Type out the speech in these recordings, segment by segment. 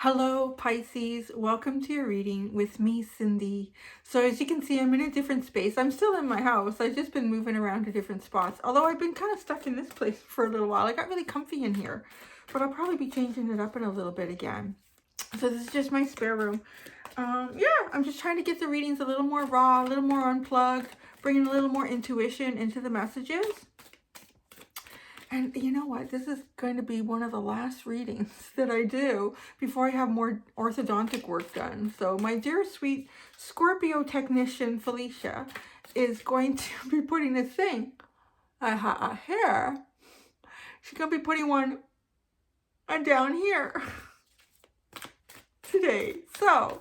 Hello, Pisces. Welcome to your reading with me, Cindy. So as you can see, I'm in a different space. I'm still in my house. I've just been moving around to different spots. Although I've been kind of stuck in this place for a little while. I got really comfy in here, but I'll probably be changing it up in a little bit again. So this is just my spare room. Yeah, I'm just trying to get the readings a little more raw, a little more unplugged, bringing a little more intuition into the messages. And you know what? This is going to be one of the last readings that I do before I have more orthodontic work done. So my dear sweet Scorpio technician, Felicia, is going to be putting this thing, here. She's going to be putting one down here today. So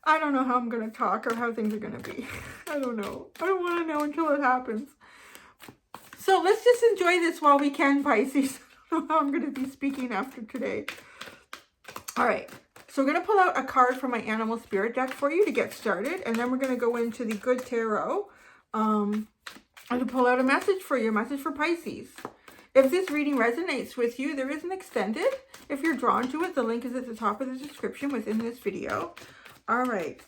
I don't know how I'm going to talk or how things are going to be. I don't know. I don't want to know until it happens. So let's just enjoy this while we can, Pisces. I don't know how I'm going to be speaking after today. All right. So we're going to pull out a card from my animal spirit deck for you to get started. And then we're going to go into the good tarot and to pull out a message for you, a message for Pisces. If this reading resonates with you, there is an extended. If you're drawn to it, the link is at the top of the description within this video. All right.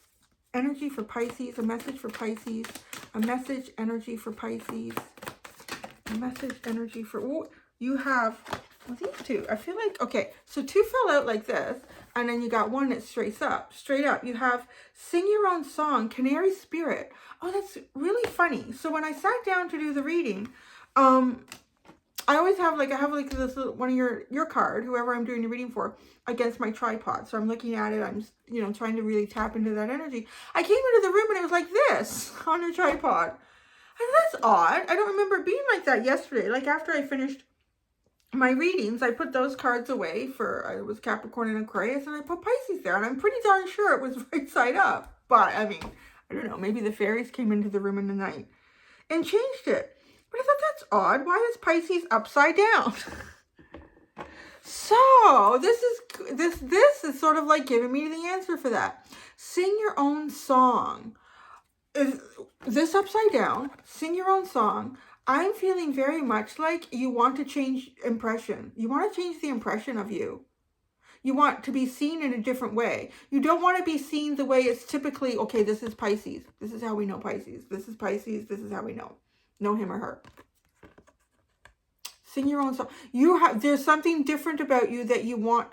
Energy for Pisces, a message for Pisces, a message, energy for Pisces. Message energy for, oh, you have these two. I feel like, okay, so two fell out like this, and then you got one that's straight up. You have sing your own song, Canary Spirit. Oh, that's really funny. So when I sat down to do the reading, I always have like, this little, one of your card, whoever I'm doing the reading for, against my tripod. So I'm looking at it, I'm, trying to really tap into that energy. I came into the room and it was like this on the tripod. And that's odd. I don't remember it being like that yesterday. Like after I finished my readings, I put those cards away for, it was Capricorn and Aquarius, and I put Pisces there. And I'm pretty darn sure it was right side up. But I mean, I don't know, maybe the fairies came into the room in the night and changed it. But I thought that's odd. Why is Pisces upside down? So this is sort of like giving me the answer for that. Sing your own song. Is this upside down? Sing your own song. I'm feeling very much like you want to change impression. You want to change the impression of you. You want to be seen in a different way. You don't want to be seen the way it's typically, okay, this is Pisces. This is how we know Pisces. This is Pisces. This is how we know him or her. Sing your own song. There's something different about you that you want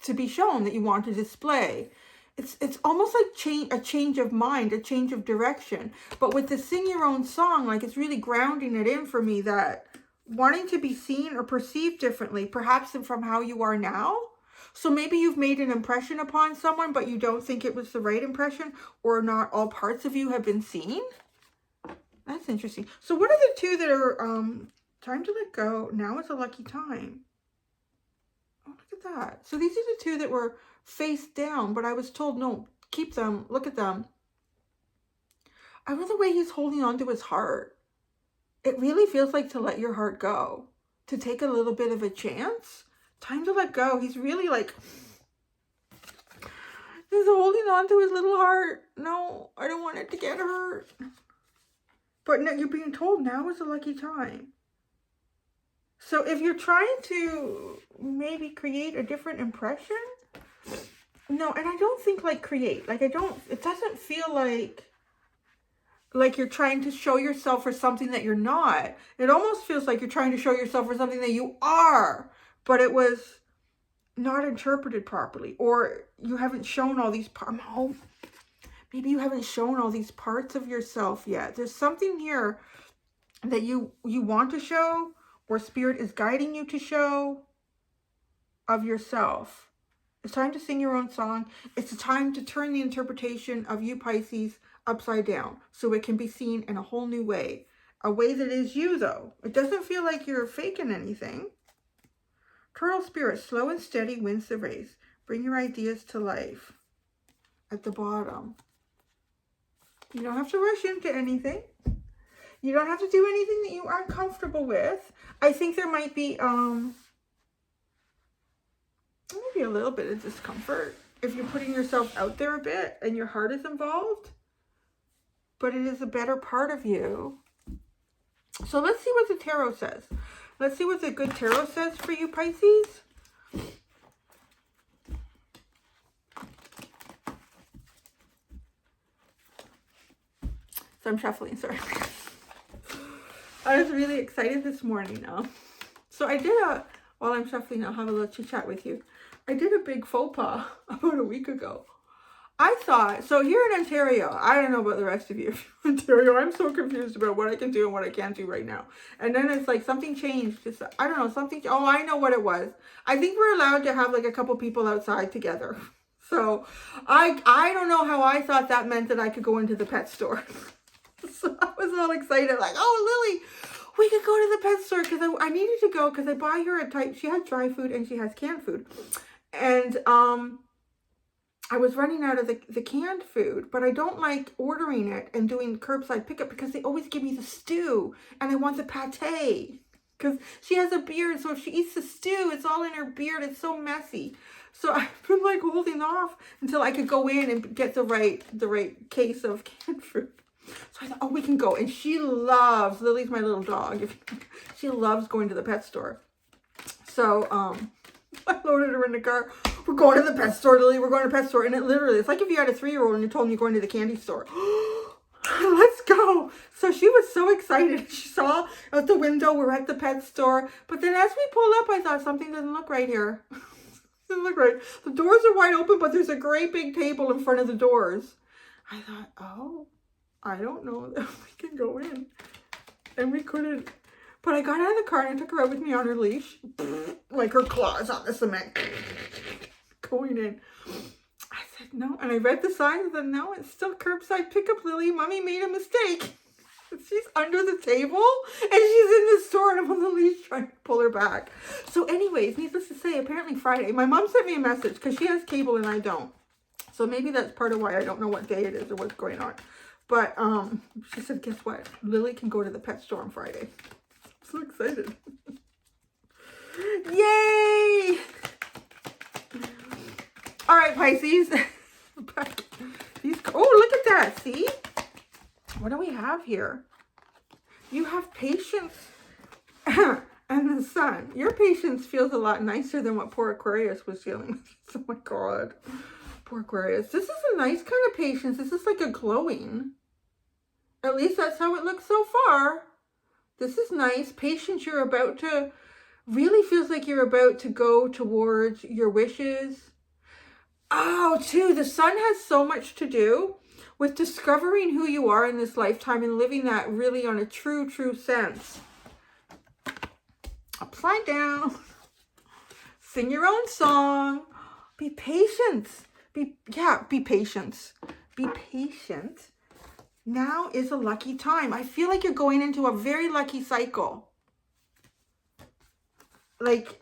to be shown, that you want to display. It's almost like a change of mind, a change of direction. But with the sing your own song, like it's really grounding it in for me that wanting to be seen or perceived differently, perhaps from how you are now. So maybe you've made an impression upon someone, but you don't think it was the right impression, or not all parts of you have been seen. That's interesting. So what are the two that are time to let go? Now is a lucky time. Oh, look at that. So these are the two that were face down, but I was told, no, keep them, look at them. I love the way he's holding on to his heart. It really feels like to let your heart go, to take a little bit of a chance. Time to let go. He's really like, he's holding on to his little heart. No, I don't want it to get hurt. But no, you're being told now is a lucky time. So if you're trying to maybe create a different impression, no, and I don't think like create, like it doesn't feel like you're trying to show yourself for something that you're not. It almost feels like you're trying to show yourself for something that you are, but it was not interpreted properly, or you haven't shown all these parts. Maybe you haven't shown all these parts of yourself yet. There's something here that you want to show, or spirit is guiding you to show of yourself. It's time to sing your own song. It's a time to turn the interpretation of you, Pisces, upside down so it can be seen in a whole new way. A way that is you, though. It doesn't feel like you're faking anything. Turtle spirit, slow and steady wins the race. Bring your ideas to life. At the bottom. You don't have to rush into anything. You don't have to do anything that you aren't comfortable with. I think there might be maybe a little bit of discomfort if you're putting yourself out there a bit and your heart is involved. But it is a better part of you. So let's see what the tarot says. Let's see what the good tarot says for you, Pisces. So I'm shuffling, sorry. I was really excited this morning. So I did while I'm shuffling, I'll have a little chit chat with you. I did a big faux pas about a week ago. I thought, so here in Ontario, I don't know about the rest of you. Ontario, I'm so confused about what I can do and what I can't do right now. And then it's like something changed. It's, I don't know, something, oh, I know what it was. I think we're allowed to have like a couple people outside together. So I don't know how I thought that meant that I could go into the pet store. So I was all excited, like, oh, Lily, we could go to the pet store because I needed to go because I buy her a type. She has dry food and she has canned food. And I was running out of the canned food, but I don't like ordering it and doing curbside pickup because they always give me the stew and I want the pate because she has a beard. So if she eats the stew, it's all in her beard. It's so messy. So I've been like holding off until I could go in and get the right case of canned food. So I thought, oh, we can go. And she loves, Lily's my little dog. She loves going to the pet store. So I loaded her in the car. We're going to the pet store, Lily. We're going to the pet store. And it literally, it's like if you had a 3-year-old and you told them you're going to the candy store. Let's go. So she was so excited. She saw out the window, we're at the pet store. But then as we pulled up, I thought something doesn't look right here. Doesn't look right. The doors are wide open, but there's a great big table in front of the doors. I thought, oh, I don't know if we can go in. And we couldn't. But I got out of the car and I took her out with me on her leash. Like her claws on the cement. Going in. I said no. And I read the sign and said, no, it's still curbside pickup, Lily. Mommy made a mistake. She's under the table and she's in the store and I'm on the leash trying to pull her back. So anyways, needless to say, apparently Friday, my mom sent me a message because she has cable and I don't. So maybe that's part of why I don't know what day it is or what's going on. But she said, guess what? Lily can go to the pet store on Friday. I'm so excited. Yay! All right, Pisces. Oh, look at that. See? What do we have here? You have patience and the sun. Your patience feels a lot nicer than what poor Aquarius was feeling with. Oh my God. Poor Aquarius. This is a nice kind of patience. This is like a glowing. At least that's how it looks so far. This is nice. Patience, you're about to, really feels like you're about to go towards your wishes. Oh, too, the sun has so much to do with discovering who you are in this lifetime and living that really on a true sense. Upside down. Sing your own song. Be patient. Be patient. Be patient. Now is a lucky time. I feel like you're going into a very lucky cycle. Like,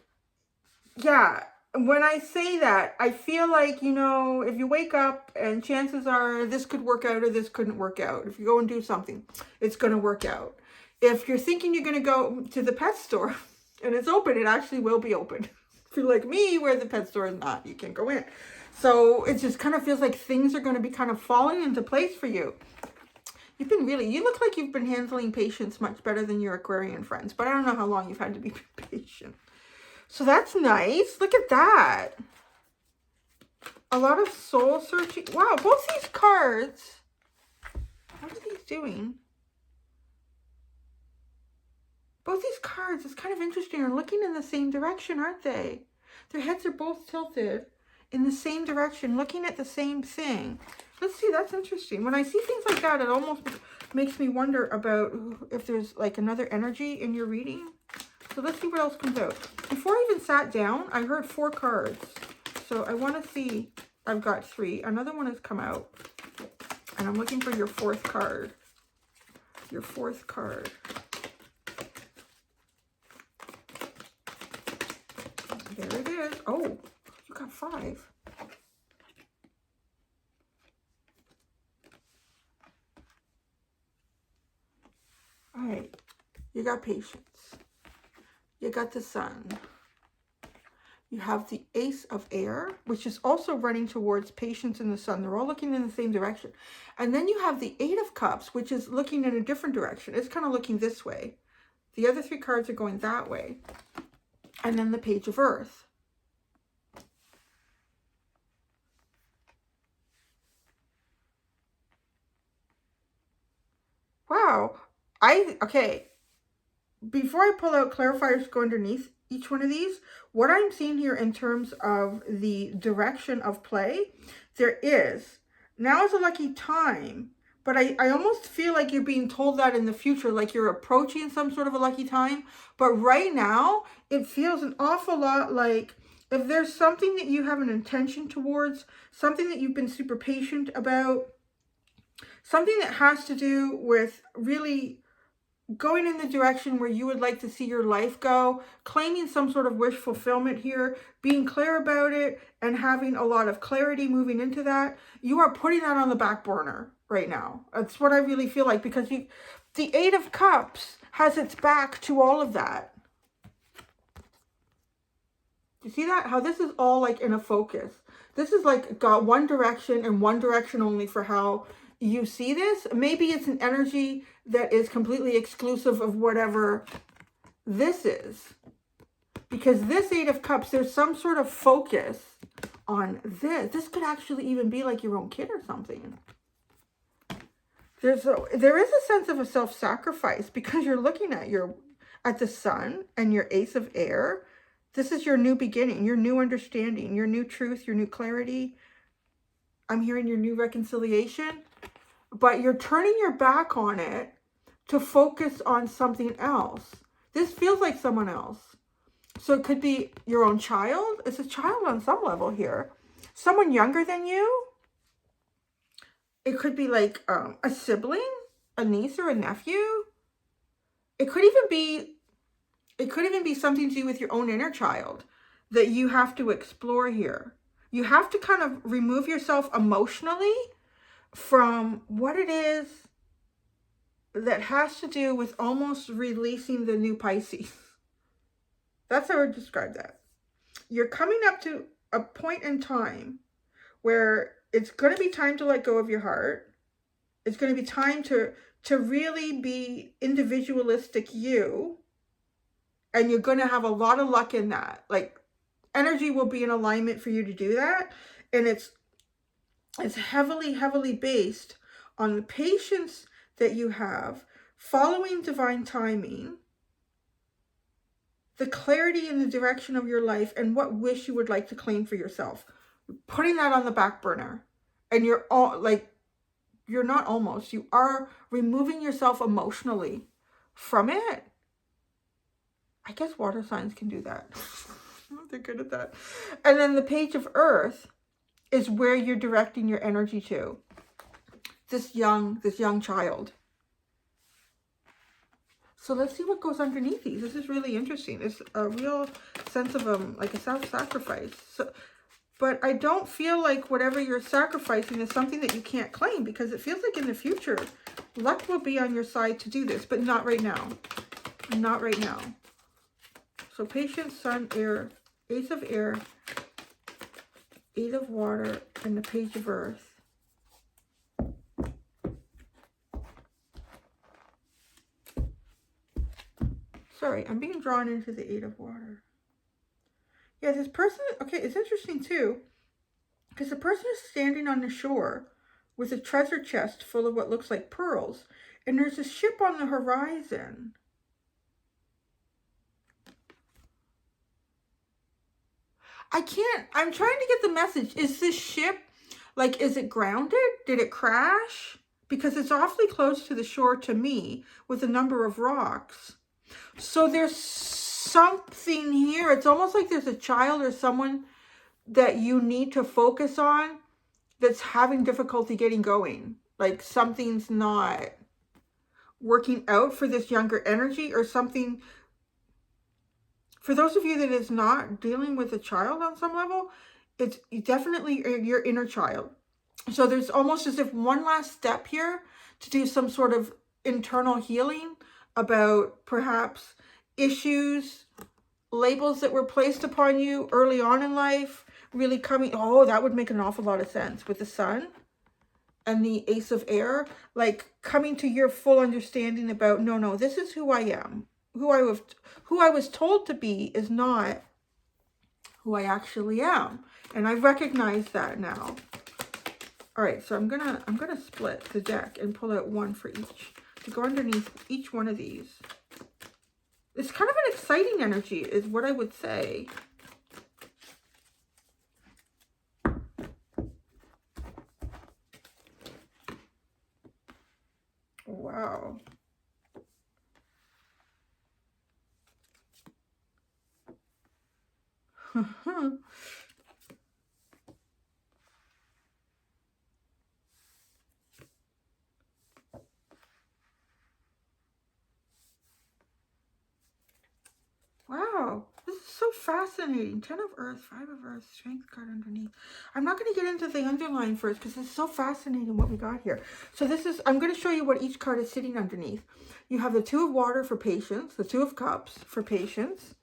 yeah, when I say that, I feel like, you know, if you wake up and chances are this could work out or this couldn't work out. If you go and do something, it's going to work out. If you're thinking you're going to go to the pet store and it's open, it actually will be open. If you're like me, where the pet store is not, you can go in. So it just kind of feels like things are going to be kind of falling into place for you. You look like you've been handling patience much better than your Aquarian friends, but I don't know how long you've had to be patient. So that's nice. Look at that. A lot of soul searching. Wow, both these cards. What are these doing? Both these cards, it's kind of interesting, are looking in the same direction, aren't they? Their heads are both tilted in the same direction, looking at the same thing. Let's see, that's interesting. When I see things like that, it almost makes me wonder about if there's like another energy in your reading. So let's see what else comes out. Before I even sat down, I heard 4 cards. So I want to see, I've got 3. Another one has come out. And I'm looking for your 4th card. Your 4th card. There it is. Oh, you got 5. All right. You got patience. You got the sun. You have the Ace of Air, which is also running towards patience and the sun. They're all looking in the same direction. And then you have the 8 of Cups, which is looking in a different direction. It's kind of looking this way. The other 3 cards are going that way. And then the Page of Earth. Wow. Okay. Before I pull out clarifiers, go underneath each one of these, what I'm seeing here in terms of the direction of play, there is, now is a lucky time, but I almost feel like you're being told that in the future, like you're approaching some sort of a lucky time. But right now, it feels an awful lot like if there's something that you have an intention towards, something that you've been super patient about, something that has to do with really going in the direction where you would like to see your life go, claiming some sort of wish fulfillment here, being clear about it, and having a lot of clarity moving into that, you are putting that on the back burner right now. That's what I really feel like, because the Eight of Cups has its back to all of that. You see that? How this is all like in a focus. This is like got one direction and one direction only for how you see this. Maybe it's an energy that is completely exclusive of whatever this is. Because this Eight of Cups, there's some sort of focus on this. This could actually even be like your own kid or something. There is a sense of a self-sacrifice because you're looking at the Sun and your Ace of Air. This is your new beginning, your new understanding, your new truth, your new clarity. I'm hearing your new reconciliation. But you're turning your back on it to focus on something else. This feels like someone else. So it could be your own child. It's a child on some level here. Someone younger than you. It could be like a sibling, a niece or a nephew. It could even be something to do with your own inner child that you have to explore here. You have to kind of remove yourself emotionally from what it is that has to do with almost releasing the new Pisces. That's how I would describe that. You're coming up to a point in time where it's going to be time to let go of your heart. It's going to be time to really be individualistic you. And you're going to have a lot of luck in that. Like, energy will be in alignment for you to do that. And it's heavily, heavily based on the patience that you have, following divine timing, the clarity in the direction of your life, and what wish you would like to claim for yourself. Putting that on the back burner. And you are removing yourself emotionally from it. I guess water signs can do that. They're good at that. And then the Page of Earth is where you're directing your energy to. This young child. So let's see what goes underneath these. This is really interesting. It's a real sense of like a self-sacrifice. But I don't feel like whatever you're sacrificing is something that you can't claim, because it feels like in the future, luck will be on your side to do this, but not right now. Not right now. So Patience, Sun, Air, Ace of Air, Eight of Water, and the Page of Earth. Sorry, I'm being drawn into the Eight of Water. Yeah, this person, okay, it's interesting too, because the person is standing on the shore with a treasure chest full of what looks like pearls, and there's a ship on the horizon. I'm trying to get the message. Is this ship, like, is it grounded? Did it crash? Because it's awfully close to the shore to me with a number of rocks. So there's something here. It's almost like there's a child or someone that you need to focus on that's having difficulty getting going. Like something's not working out for this younger energy, or something. For those of you that is not dealing with a child on some level, it's definitely your inner child. So there's almost as if one last step here to do some sort of internal healing about perhaps issues, labels that were placed upon you early on in life, really coming. Oh, that would make an awful lot of sense with the Sun and the Ace of Air, like coming to your full understanding about, no, this is who I am. Who I was told to be is not who I actually am. And I recognize that now. All right, so I'm gonna split the deck and pull out one for each. to go underneath each one of these. It's kind of an exciting energy is what I would say. Wow. Wow, this is so fascinating. 10 of Earth, 5 of Earth, Strength card underneath. I'm not going to get into the underline first because it's so fascinating what we got here. So this is, I'm going to show you what each card is sitting underneath. You have the 2 of Water for patience, the 2 of Cups for patience.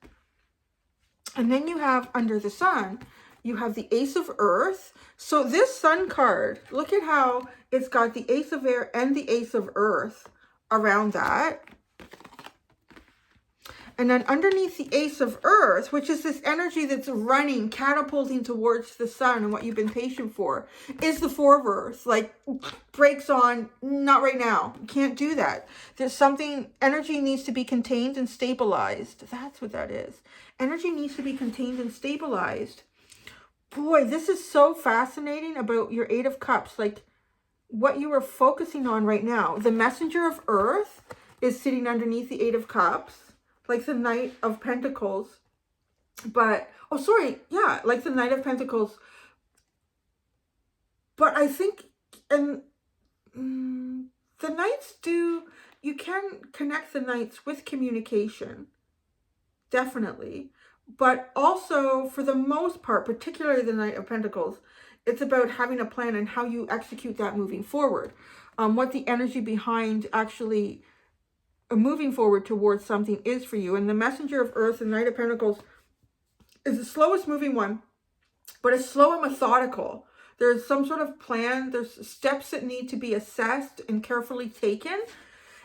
And then you have under the Sun, you have the Ace of Earth. So this Sun card, look at how it's got the Ace of Air and the Ace of Earth around that. And then underneath the Ace of Earth, which is this energy that's running, catapulting towards the Sun and what you've been patient for, is the 4 of Earth. Like, brakes on, not right now. You can't do that. There's something, energy needs to be contained and stabilized. That's what that is. Energy needs to be contained and stabilized. Boy, this is so fascinating about your 8 of Cups. Like, what you are focusing on right now. The Messenger of Earth is sitting underneath the 8 of Cups. Like the Knight of Pentacles, but, oh, sorry, yeah, like the Knight of Pentacles. But I think, and the Knights do, you can connect the Knights with communication, definitely. But also, for the most part, particularly the Knight of Pentacles, it's about having a plan and how you execute that moving forward. What the energy behind actually moving forward towards something is for you. And the Messenger of Earth, the Knight of Pentacles, is the slowest moving one, but it's slow and methodical. There's some sort of plan. There's steps that need to be assessed and carefully taken.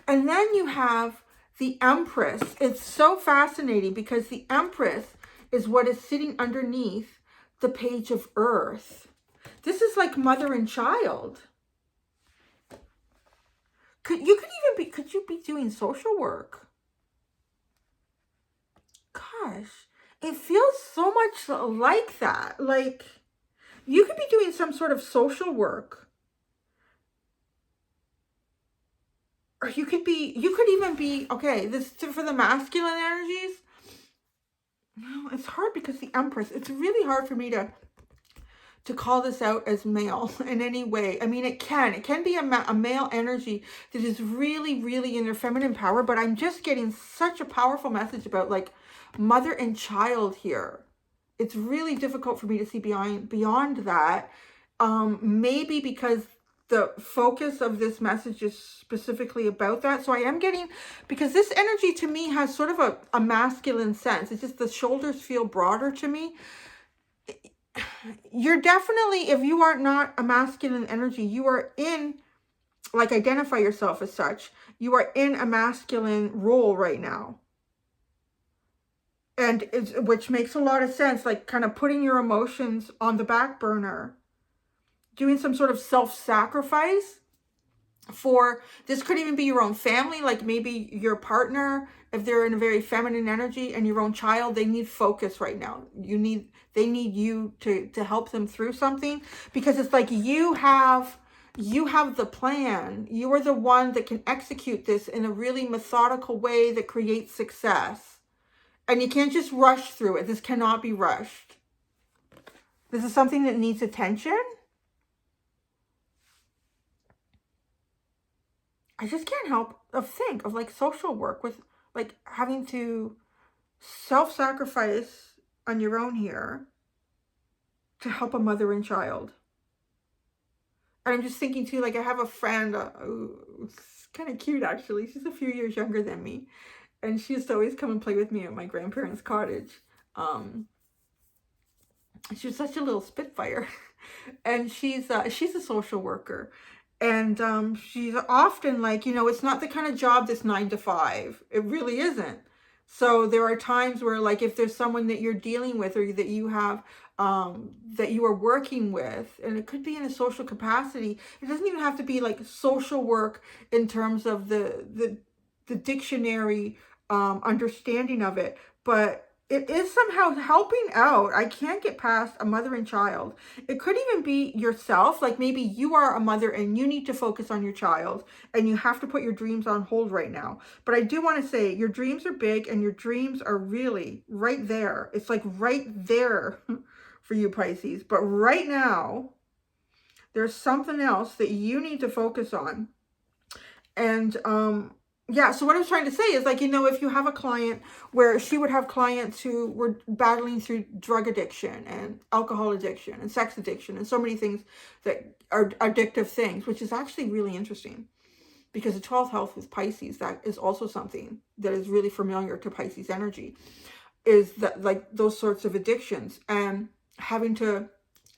And then you have the Empress. It's so fascinating because the Empress is what is sitting underneath the Page of Earth. This is like mother and child. Could you be doing social work? Gosh, it feels so much like that. Like, you could be doing some sort of social work. Or you could even be, okay, this for the masculine energies. No, it's hard because the Empress, it's really hard for me to call this out as male in any way. I mean, it can be a male energy that is really, really in their feminine power, but I'm just getting such a powerful message about like mother and child here. It's really difficult for me to see beyond that. Maybe because the focus of this message is specifically about that. So I am getting, because this energy to me has sort of a masculine sense. It's just the shoulders feel broader to me. You're definitely, if you are not a masculine energy, you are in, like, identify yourself as such. You are in a masculine role right now. And which makes a lot of sense, like kind of putting your emotions on the back burner, doing some sort of self-sacrifice for, this could even be your own family, like maybe your partner, if they're in a very feminine energy, and your own child, they need focus right now. They need you to help them through something, because it's like you have the plan. You are the one that can execute this in a really methodical way that creates success. And you can't just rush through it. This cannot be rushed. This is something that needs attention. I just can't help but think of like social work with like having to self-sacrifice on your own here to help a mother and child. And I'm just thinking too, like I have a friend, it's kind of cute actually. She's a few years younger than me. And she used to always come and play with me at my grandparents' cottage. She was such a little spitfire. And she's a social worker. And she's often like, you know, it's not the kind of job that's 9 to 5. It really isn't. So there are times where like if there's someone that you're dealing with or that you have that you are working with, and it could be in a social capacity. It doesn't even have to be like social work in terms of the dictionary understanding of it, but it is somehow helping out. I can't get past a mother and child. It could even be yourself, like maybe you are a mother and you need to focus on your child and you have to put your dreams on hold right now. But I do want to say your dreams are big and your dreams are really right there. It's like right there for you, Pisces. But right now, there's something else that you need to focus on. And yeah, so what I was trying to say is, like, you know, if you have a client where she would have clients who were battling through drug addiction and alcohol addiction and sex addiction and so many things that are addictive things, which is actually really interesting because the 12th house with Pisces, that is also something that is really familiar to Pisces energy, is that like those sorts of addictions, and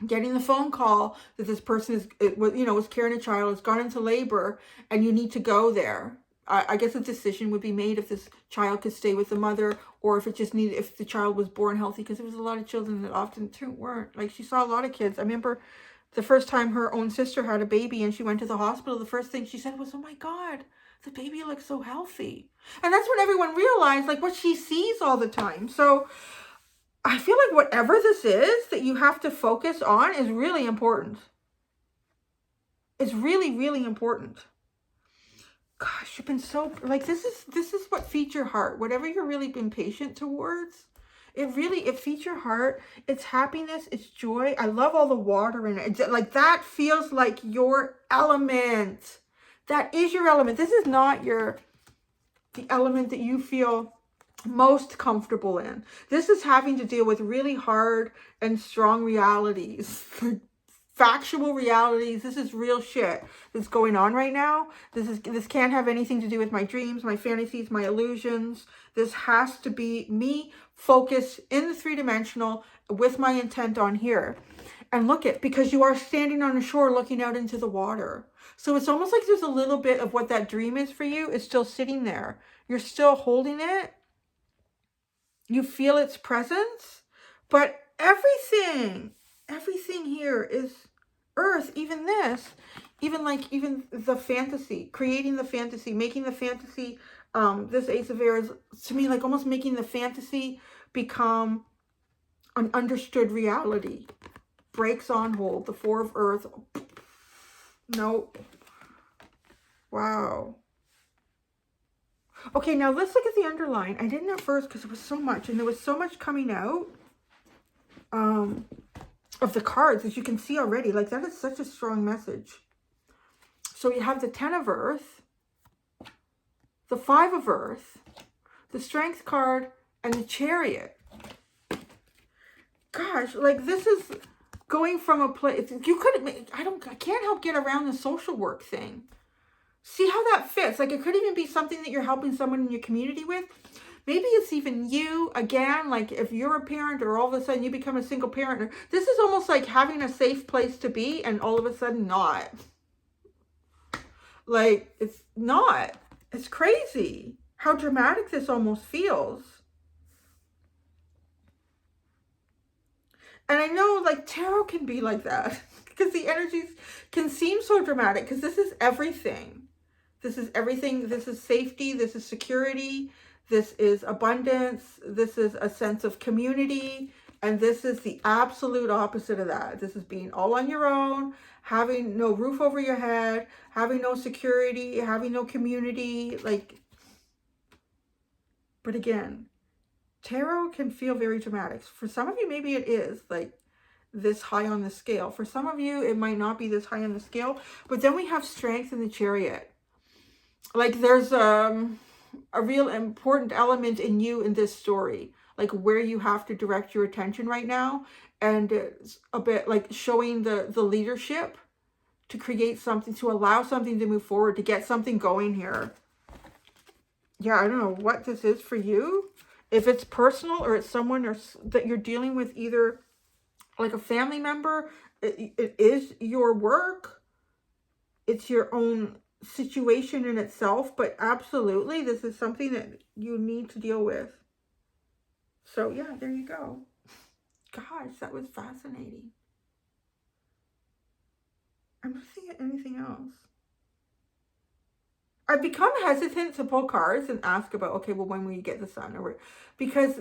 getting the phone call that this person was carrying a child, has gone into labor, and you need to go there. I guess a decision would be made if this child could stay with the mother, or if if the child was born healthy, because there was a lot of children that often weren't. Like, she saw a lot of kids. I remember the first time her own sister had a baby and she went to the hospital, the first thing she said was, "Oh my God, the baby looks so healthy." And that's when everyone realized like what she sees all the time. So I feel like whatever this is that you have to focus on is really important. It's really, really important. Gosh, you've been so, like, this is what feeds your heart. Whatever you're really been patient towards, it feeds your heart. It's happiness, it's joy. I love all the water in it. Like, that feels like your element. That is your element. This is not the element that you feel most comfortable in. This is having to deal with really hard and strong realities. Factual realities. This is real shit that's going on right now. This can't have anything to do with my dreams, my fantasies, my illusions. This has to be me focused in the three-dimensional with my intent on here. And look at, because you are standing on the shore looking out into the water. So it's almost like there's a little bit of what that dream is for you is still sitting there. You're still holding it. You feel its presence, but everything here is earth, even this, even the fantasy, creating the fantasy, making the fantasy, this Ace of Air is, to me, like almost making the fantasy become an understood reality. Breaks on hold, the Four of Earth. Nope. Wow. Okay, now let's look at the underline. I didn't at first because it was so much, and there was so much coming out of the cards, as you can see already. Like, that is such a strong message. So you have the Ten of Earth, the Five of Earth, the Strength card, and the Chariot. Gosh, like, this is going from a place, you could, I can't help get around the social work thing. See how that fits? Like, it could even be something that you're helping someone in your community with. Maybe it's even you, again, like if you're a parent or all of a sudden you become a single parent. This is almost like having a safe place to be and all of a sudden not. Like, it's not. It's crazy how dramatic this almost feels. And I know, like, tarot can be like that because the energies can seem so dramatic, because this is everything. This is everything. This is safety. This is security. This is abundance. This is a sense of community. And this is the absolute opposite of that. This is being all on your own, having no roof over your head, having no security, having no community. Like, but again, tarot can feel very dramatic. For some of you, maybe it is like this high on the scale. For some of you, it might not be this high on the scale. But then we have Strength in the Chariot. Like, there's a real important element in you in this story, like where you have to direct your attention right now. And it's a bit like showing the leadership to create something, to allow something to move forward, to get something going here. Yeah, I don't know what this is for you. If it's personal or it's someone that you're dealing with, either like a family member, it is your work, it's your own situation in itself, but absolutely this is something that you need to deal with. So yeah, there you go. Gosh, that was fascinating. I'm not seeing anything else. I've become hesitant to pull cards and ask about, okay, well, when will you get the sun? Or because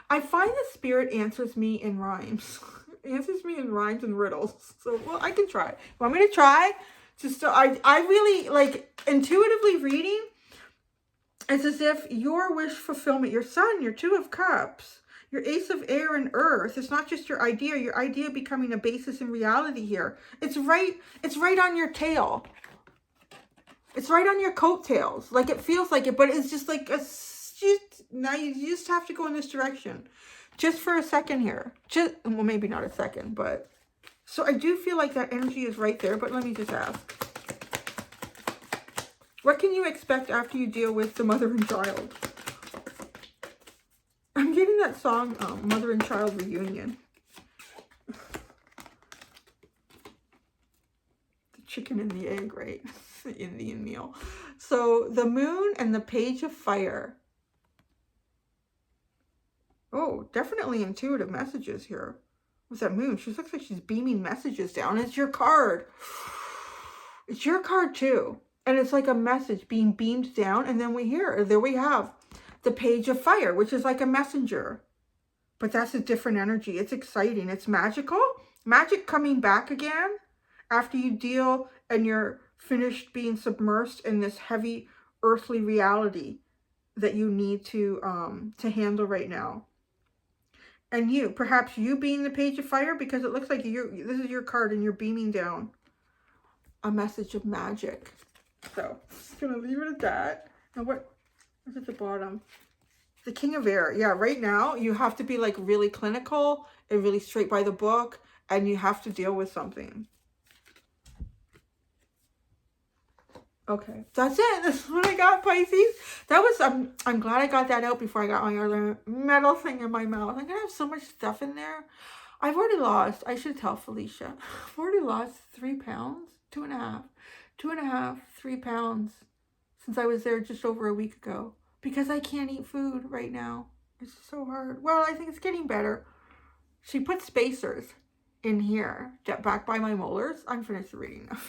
I find the spirit answers me in rhymes. Answers me in rhymes and riddles. So, well, I can try. Want me to try? Just I really like intuitively reading. It's as if your wish fulfillment, your sun, your 2 of cups, your ace of air and earth. It's not just your idea becoming a basis in reality here. It's right on your tail. It's right on your coattails. Like it feels like it, but it's just like now you just have to go in this direction. Just for a second here. Well, maybe not a second, but so I do feel like that energy is right there, but let me just ask. What can you expect after you deal with the mother and child? I'm getting that song, Mother and Child Reunion. The chicken and the egg, right? The Indian meal. So the moon and the page of fire. Oh, definitely intuitive messages here. With that moon, she looks like she's beaming messages down. It's your card. It's your card too. And it's like a message being beamed down. And then there we have the page of fire, which is like a messenger. But that's a different energy. It's exciting. It's magical. Magic coming back again after you deal and you're finished being submersed in this heavy earthly reality that you need to handle right now. And perhaps you being the page of fire, because it looks like this is your card and you're beaming down a message of magic. So, I'm just going to leave it at that. Now, what's at the bottom? The King of Air. Yeah, right now, you have to be, like, really clinical and really straight by the book. And you have to deal with something. Okay, that's it. This is what I got, Pisces. That was, I'm glad I got that out before I got my other metal thing in my mouth. I'm going to have so much stuff in there. I've already lost, I should tell Felicia, I've already lost 3 pounds, 2.5, 3 pounds since I was there just over a week ago because I can't eat food right now. It's so hard. Well, I think it's getting better. She put spacers in here, back by my molars. I'm finished reading now.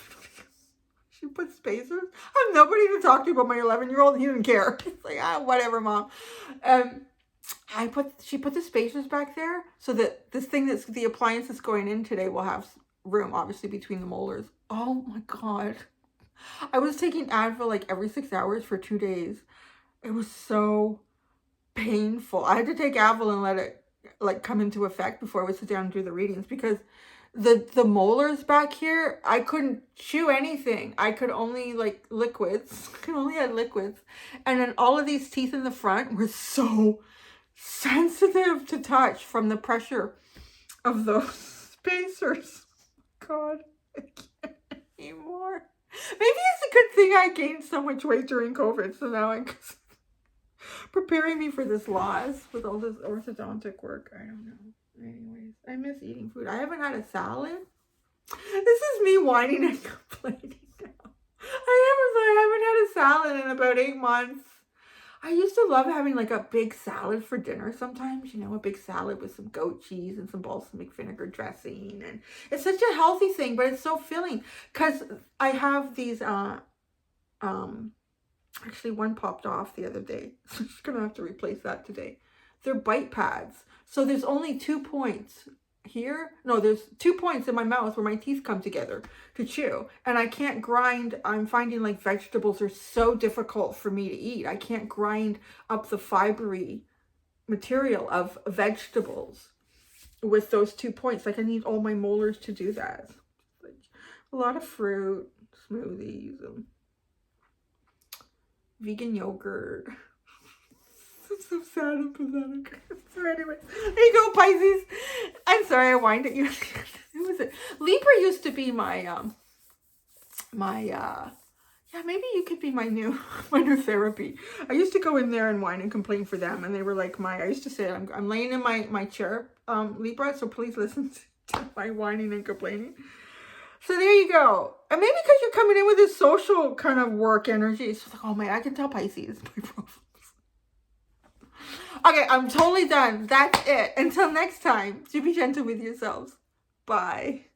She put spacers. I have nobody to talk to about my 11-year-old. He didn't care. It's like, whatever, Mom. She put the spacers back there so that this thing that's the appliance that's going in today will have room, obviously, between the molars. Oh my God. I was taking Advil like every 6 hours for 2 days. It was so painful. I had to take Advil and let it like come into effect before I would sit down and do the readings, because the molars back here, I couldn't chew anything. I could only like liquids. I could only add liquids. And then all of these teeth in the front were so sensitive to touch from the pressure of those spacers. God, I can't anymore. Maybe it's a good thing I gained so much weight during COVID, so now I'm preparing me for this loss with all this orthodontic work. I don't know. Anyways, I miss eating food. I haven't had a salad. This is me whining and complaining now. I haven't had a salad in about 8 months. I used to love having like a big salad for dinner sometimes, you know, a big salad with some goat cheese and some balsamic vinegar dressing. And it's such a healthy thing, but it's so filling because I have these, actually one popped off the other day. So I'm just going to have to replace that today. They're bite pads. So there's only 2 points here. No, there's 2 points in my mouth where my teeth come together to chew. And I can't grind. I'm finding like vegetables are so difficult for me to eat. I can't grind up the fibery material of vegetables with those 2 points. Like I need all my molars to do that. Like a lot of fruit, smoothies, and vegan yogurt. I'm so sad and pathetic. So anyway, there you go, Pisces. I'm sorry I whined at you. Who was it? Libra used to be my yeah, maybe you could be my new therapy. I used to go in there and whine and complain for them, and they were like I used to say I'm laying in my chair, Libra, so please listen to my whining and complaining. So there you go. And maybe because you're coming in with this social kind of work energy, it's like, oh man, I can tell Pisces my problems. Okay, I'm totally done. That's it. Until next time, do be gentle with yourselves. Bye.